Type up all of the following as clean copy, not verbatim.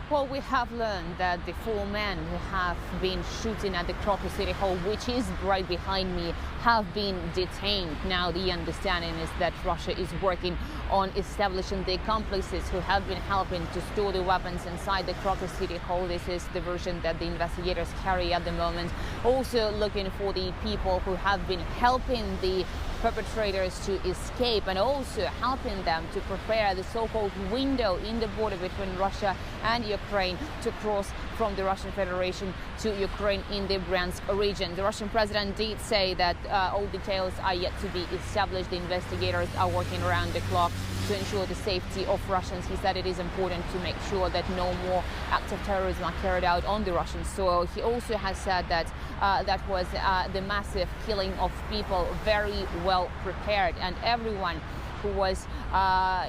Well, we have learned that the 4 men who have been shooting at the Crocus City Hall, which is right behind me, have been detained. Now, the understanding is that Russia is working on establishing the accomplices who have been helping to store the weapons inside the Crocus City Hall. This is the version that the investigators carry at the moment. Also looking for the people who have been helping the perpetrators to escape and also helping them to prepare the so-called window in the border between Russia and Ukraine to cross from the Russian Federation to Ukraine in the Bryansk region. The Russian president did say that all details are yet to be established. The investigators are working around the clock to ensure the safety of Russians. He said it is important to make sure that no more acts of terrorism are carried out on the Russian soil. He also has said that that was the massive killing of people very well prepared, and everyone who was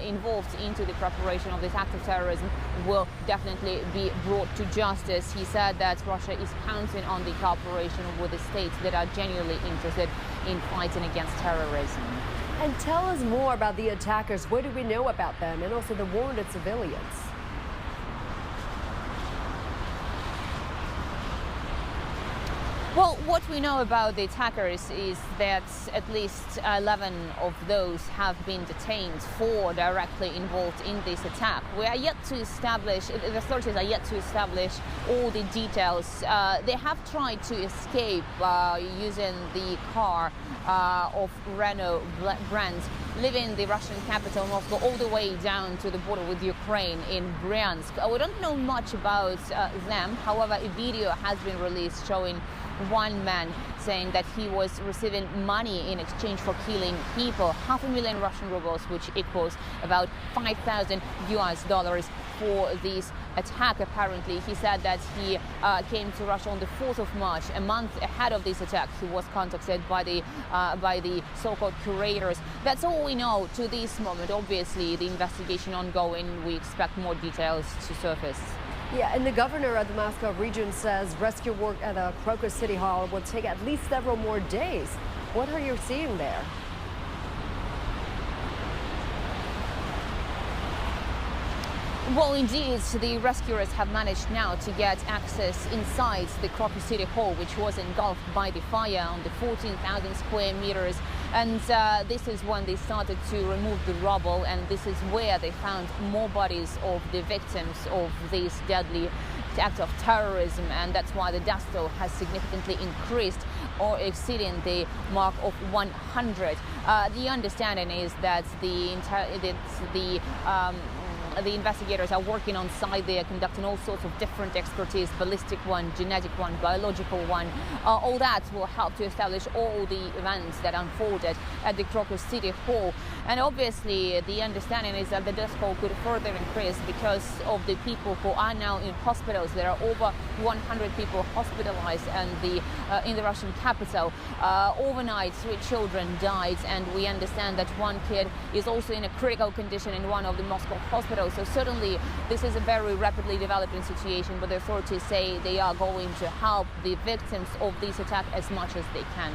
involved into the preparation of this act of terrorism will definitely be brought to justice. He said that Russia is counting on the cooperation with the states that are genuinely interested in fighting against terrorism. And tell us more about the attackers. What do we know about them, and also the wounded civilians? Well, what we know about the attackers is that at least 11 of those have been detained, 4 directly involved in this attack. We are yet to establish, the authorities are yet to establish all the details. They have tried to escape using the car of Renault brand, leaving the Russian capital Moscow all the way down to the border with Ukraine in Bryansk. We don't know much about them. However, a video has been released showing one man saying that he was receiving money in exchange for killing people, $500,000 Russian rubles, which equals about $5,000 for this attack. Apparently, he said that he came to Russia on the 4th of March, a month ahead of this attack. He was contacted by the so-called curators. That's all we know to this moment. Obviously, the investigation ongoing. We expect more details to surface. Yeah, and the governor of the Moscow region says rescue work at the Crocus City Hall will take at least several more days. What are you seeing there? Well, indeed, the rescuers have managed now to get access inside the Crocus City Hall, which was engulfed by the fire on the 14,000 square meters. And this is when they started to remove the rubble, and this is where they found more bodies of the victims of this deadly act of terrorism, and that's why the death toll has significantly increased, or exceeding the mark of 100. The understanding is that the investigators are working on site. They are conducting all sorts of different expertise, ballistic one, genetic one, biological one. All that will help to establish all the events that unfolded at the Crocus City Hall. And obviously, the understanding is that the death toll could further increase because of the people who are now in hospitals. There are over 100 people hospitalized in the Russian capital. Overnight, 3 children died, and we understand that one kid is also in a critical condition in one of the Moscow hospitals. So certainly this is a very rapidly developing situation, but the authorities say they are going to help the victims of this attack as much as they can.